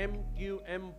MQM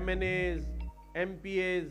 MNAs, MPAs,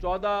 14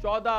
14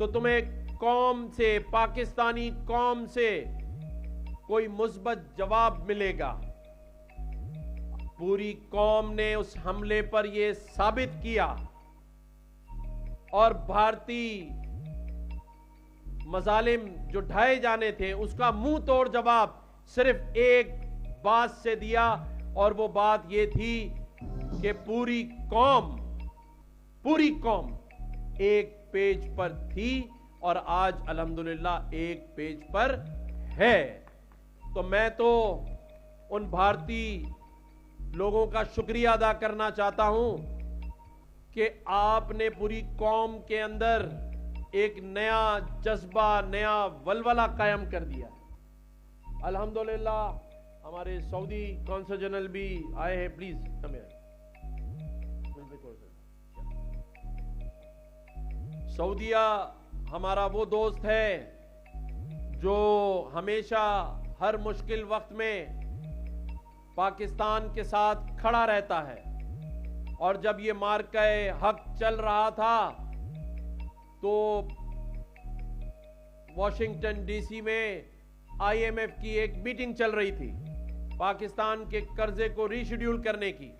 تو تمہیں قوم سے، پاکستانی قوم سے کوئی مثبت جواب ملے گا۔ پوری قوم نے اس حملے پر یہ ثابت کیا اور بھارتی مظالم جو ڈھائے جانے تھے اس کا منہ توڑ جواب صرف ایک بات سے دیا، اور وہ بات یہ تھی کہ پوری قوم ایک پیج پر تھی اور آج الحمدللہ ایک پیج پر ہے۔ تو میں تو ان بھارتی لوگوں کا شکریہ ادا کرنا چاہتا ہوں کہ آپ نے پوری قوم کے اندر ایک نیا جذبہ، نیا ولولہ قائم کر دیا۔ الحمدللہ ہمارے سعودی کونسل جنرل بھی آئے ہیں، پلیز کم ہیئر۔ سعودیہ ہمارا وہ دوست ہے جو ہمیشہ ہر مشکل وقت میں پاکستان کے ساتھ کھڑا رہتا ہے، اور جب یہ معرکہ حق چل رہا تھا تو واشنگٹن ڈی سی میں آئی ایم ایف کی ایک میٹنگ چل رہی تھی پاکستان کے قرضے کو ری شیڈیول کرنے کی۔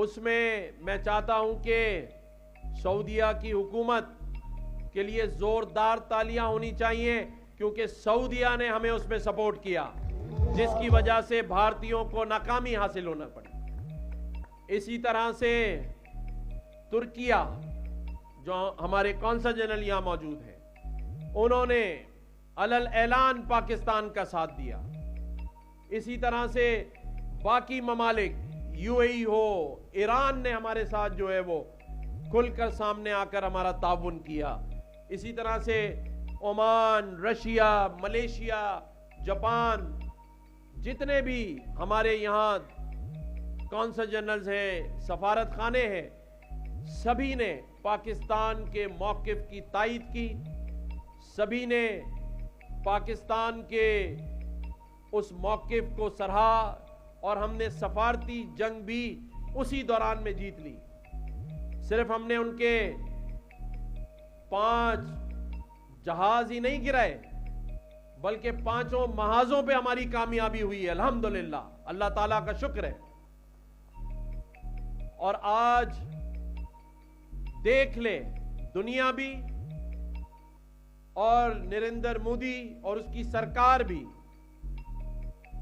اس میں میں چاہتا ہوں کہ سعودیہ کی حکومت کے لیے زوردار تالیاں ہونی چاہیے، کیونکہ سعودیہ نے ہمیں اس میں سپورٹ کیا، جس کی وجہ سے بھارتیوں کو ناکامی حاصل ہونا پڑی۔ اسی طرح سے ترکیہ جو ہمارے کونسل جنرل یہاں موجود ہیں، انہوں نے علل اعلان پاکستان کا ساتھ دیا۔ اسی طرح سے باقی ممالک، یو اے ای ہو، ایران نے ہمارے ساتھ جو ہے وہ کھل کر سامنے آ کر ہمارا تعاون کیا۔ اسی طرح سے عمان، رشیا، ملیشیا، جاپان، جتنے بھی ہمارے یہاں کونسل جنرلز ہیں، سفارت خانے ہیں، سبھی نے پاکستان کے موقف کی تائید کی، سبھی نے پاکستان کے اس موقف کو سراہا، اور ہم نے سفارتی جنگ بھی اسی دوران میں جیت لی۔ صرف ہم نے ان کے 5 جہاز ہی نہیں گرائے، بلکہ 5 محاذوں پہ ہماری کامیابی ہوئی ہے، الحمدللہ، اللہ تعالیٰ کا شکر ہے۔ اور آج دیکھ لے دنیا بھی اور نریندر مودی اور اس کی سرکار بھی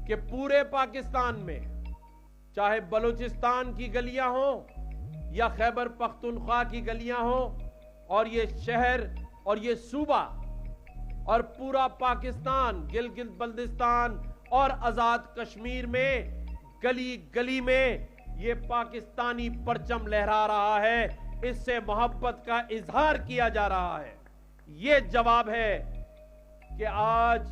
کہ پورے پاکستان میں چاہے بلوچستان کی گلیاں ہوں یا خیبر پختونخوا کی گلیاں ہوں، اور یہ شہر اور یہ صوبہ اور پورا پاکستان، گلگت بلتستان اور آزاد کشمیر میں گلی گلی میں یہ پاکستانی پرچم لہرا رہا ہے، اس سے محبت کا اظہار کیا جا رہا ہے۔ یہ جواب ہے کہ آج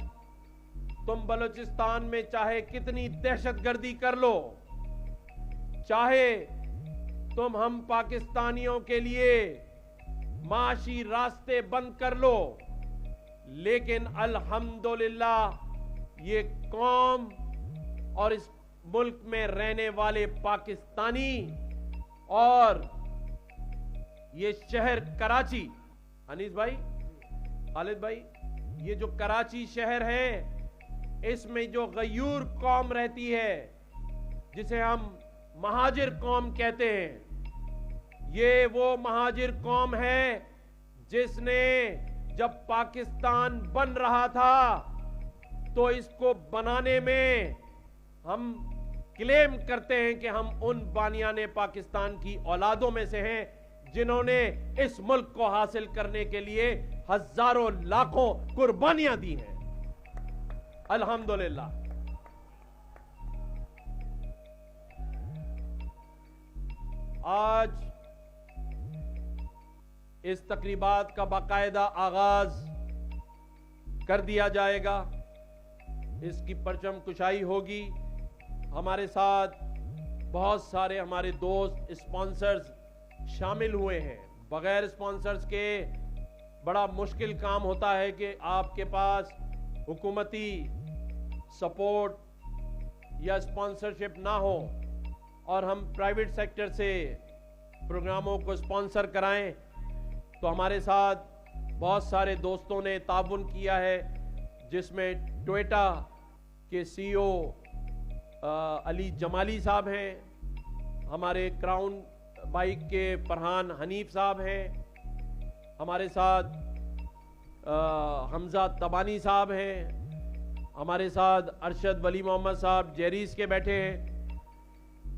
تم بلوچستان میں چاہے کتنی دہشت گردی کر لو، چاہے تم ہم پاکستانیوں کے لیے معاشی راستے بند کر لو، لیکن الحمدللہ یہ قوم اور اس ملک میں رہنے والے پاکستانی اور یہ شہر کراچی، انیس بھائی، خالد بھائی، یہ جو کراچی شہر ہے، اس میں جو غیور قوم رہتی ہے جسے ہم مہاجر قوم کہتے ہیں، یہ وہ مہاجر قوم ہے جس نے جب پاکستان بن رہا تھا تو اس کو بنانے میں ہم کلیم کرتے ہیں کہ ہم ان بانیان پاکستان کی اولادوں میں سے ہیں جنہوں نے اس ملک کو حاصل کرنے کے لیے ہزاروں لاکھوں قربانیاں دی ہیں، الحمدللہ۔ آج اس تقریبات کا باقاعدہ آغاز کر دیا جائے گا، اس کی پرچم کشائی ہوگی۔ ہمارے ساتھ بہت سارے ہمارے دوست اسپانسرز شامل ہوئے ہیں۔ بغیر اسپانسرز کے بڑا مشکل کام ہوتا ہے کہ آپ کے پاس حکومتی سپورٹ یا اسپانسرشپ نہ ہو اور ہم پرائیویٹ سیکٹر سے پروگراموں کو اسپانسر کرائیں۔ تو ہمارے ساتھ بہت سارے دوستوں نے تعاون کیا ہے، جس میں ٹوئٹا کے سی او علی جمالی صاحب ہیں، ہمارے کراؤن بائک کے فرحان حنیف صاحب ہیں، ہمارے ساتھ حمزہ تبانی صاحب ہیں، ہمارے ساتھ ارشد ولی محمد صاحب جیریز کے بیٹھے ہیں،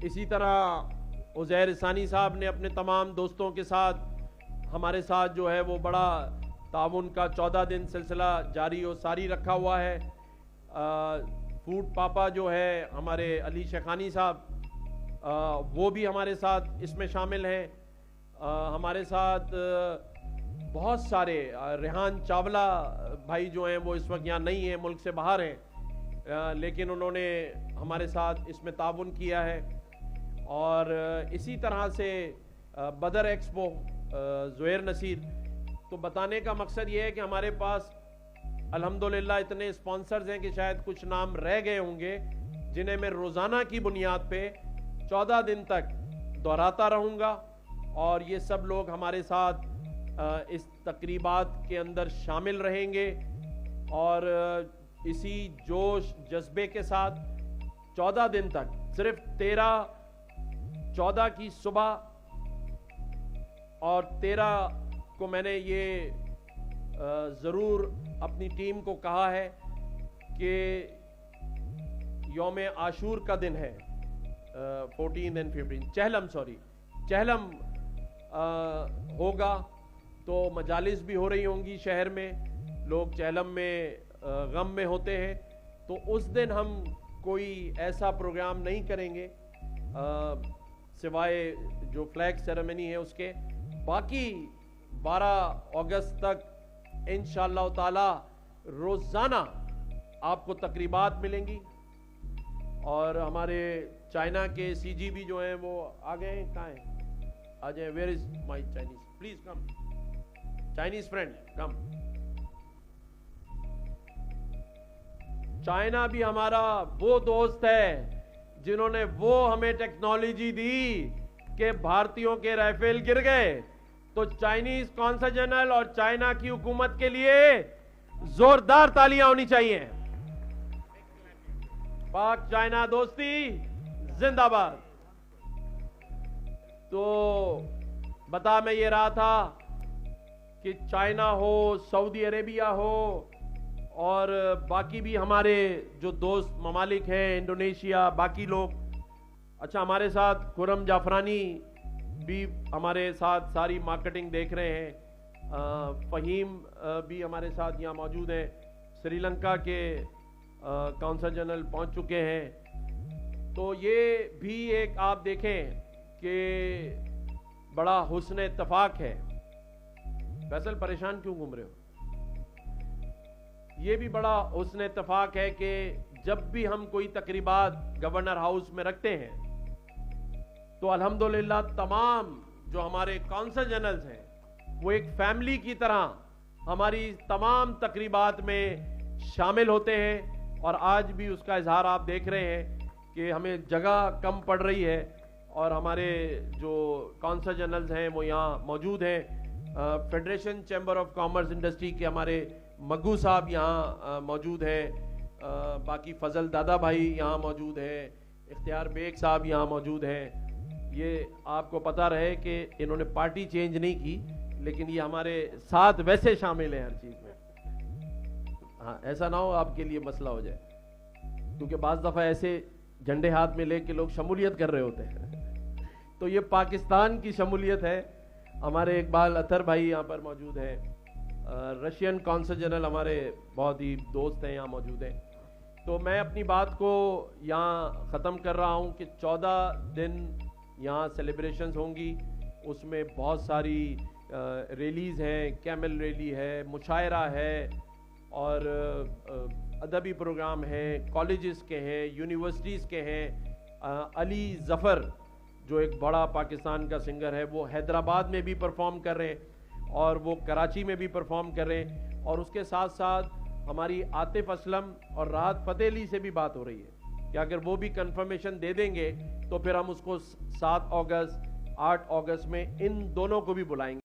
اسی طرح عزیر ثانی صاحب نے اپنے تمام دوستوں کے ساتھ ہمارے ساتھ جو ہے وہ بڑا تعاون کا 14 دن سلسلہ جاری و ساری رکھا ہوا ہے۔ فوڈ پاپا جو ہے ہمارے علی شیخانی صاحب، وہ بھی ہمارے ساتھ اس میں شامل ہیں۔ ہمارے ساتھ بہت سارے ریحان چاولہ بھائی جو ہیں وہ اس وقت یہاں نہیں ہیں، ملک سے باہر ہیں، لیکن انہوں نے ہمارے ساتھ اس میں تعاون کیا ہے۔ اور اسی طرح سے بدر ایکسپو زہیر نصیر، تو بتانے کا مقصد یہ ہے کہ ہمارے پاس الحمدللہ اتنے اسپانسرز ہیں کہ شاید کچھ نام رہ گئے ہوں گے، جنہیں میں روزانہ کی بنیاد پہ 14 دن تک دہراتا رہوں گا، اور یہ سب لوگ ہمارے ساتھ اس تقریبات کے اندر شامل رہیں گے، اور اسی جوش جذبے کے ساتھ 14 دن تک صرف 14 کی صبح اور 13 کو میں نے یہ ضرور اپنی ٹیم کو کہا ہے کہ یوم عاشور کا دن ہے، 14 and 15 چہلم ہوگا، تو مجالس بھی ہو رہی ہوں گی شہر میں، لوگ چہلم میں غم میں ہوتے ہیں، تو اس دن ہم کوئی ایسا پروگرام نہیں کریں گے سوائے جو فلیگ سیریمنی ہے اس کے۔ باقی 12 اگست تک انشاءاللہ تعالی روزانہ آپ کو تقریبات ملیں گی، اور ہمارے چائنا کے سی جی بھی جو ہیں وہ آ گئے ہیں، کہاں ہیں؟ آ جائیں۔ Where is my Chinese? Please come, Chinese friend come. China بھی ہمارا وہ دوست ہے جنہوں نے وہ ہمیں ٹیکنالوجی دی کہ بھارتیوں کے رائفل گر گئے، تو چائنیز کونسل جنرل اور چائنا کی حکومت کے لیے زوردار تالیاں ہونی چاہیے۔ پاک چائنا دوستی زندہ باد۔ تو بتا میں یہ رہا تھا کہ چائنا ہو، سعودی عربیہ ہو، اور باقی بھی ہمارے جو دوست ممالک ہیں، انڈونیشیا، باقی لوگ، اچھا ہمارے ساتھ خرم جعفرانی بھی ہمارے ساتھ ساری مارکیٹنگ دیکھ رہے ہیں، فہیم بھی ہمارے ساتھ یہاں موجود ہیں، سری لنکا کے کونسل جنرل پہنچ چکے ہیں۔ تو یہ بھی ایک آپ دیکھیں کہ بڑا حسن اتفاق ہے۔ فیصل پریشان کیوں گھوم رہے ہو؟ یہ بھی بڑا حسن اتفاق ہے کہ جب بھی ہم کوئی تقریبات گورنر ہاؤس میں رکھتے ہیں تو الحمدللہ تمام جو ہمارے کونسل جنرلز ہیں وہ ایک فیملی کی طرح ہماری تمام تقریبات میں شامل ہوتے ہیں، اور آج بھی اس کا اظہار آپ دیکھ رہے ہیں کہ ہمیں جگہ کم پڑ رہی ہے، اور ہمارے جو کونسل جنرلز ہیں وہ یہاں موجود ہیں۔ Federation chamber of commerce industry کے ہمارے مگو صاحب یہاں موجود ہیں، باقی فضل دادا بھائی یہاں موجود ہیں، اختیار بیگ صاحب یہاں موجود ہیں۔ یہ آپ کو پتہ رہے کہ انہوں نے پارٹی چینج نہیں کی، لیکن یہ ہمارے ساتھ ویسے شامل ہیں ہر چیز میں۔ ہاں، ایسا نہ ہو آپ کے لیے مسئلہ ہو جائے، کیونکہ بعض دفعہ ایسے جھنڈے ہاتھ میں لے کے لوگ شمولیت کر رہے ہوتے ہیں، تو یہ پاکستان کی شمولیت ہے۔ ہمارے اقبال اطہر بھائی یہاں پر موجود ہیں، رشین کونسل جنرل ہمارے بہت ہی دوست ہیں یہاں موجود ہیں۔ تو میں اپنی بات کو یہاں ختم کر رہا ہوں کہ 14 دن یہاں سیلیبریشنز ہوں گی، اس میں بہت ساری ریلیز ہیں، کیمل ریلی ہے، مشاعرہ ہے، اور ادبی پروگرام ہیں، کالجز کے ہیں، یونیورسٹیز کے ہیں۔ علی ظفر جو ایک بڑا پاکستان کا سنگر ہے وہ حیدرآباد میں بھی پرفارم کر رہے ہیں، اور وہ کراچی میں بھی پرفارم کر رہے ہیں، اور اس کے ساتھ ساتھ ہماری عاطف اسلم اور راحت فتح علی سے بھی بات ہو رہی ہے کہ اگر وہ بھی کنفرمیشن دے دیں گے تو پھر ہم اس کو 7 اگست 8 اگست میں ان دونوں کو بھی بلائیں گے۔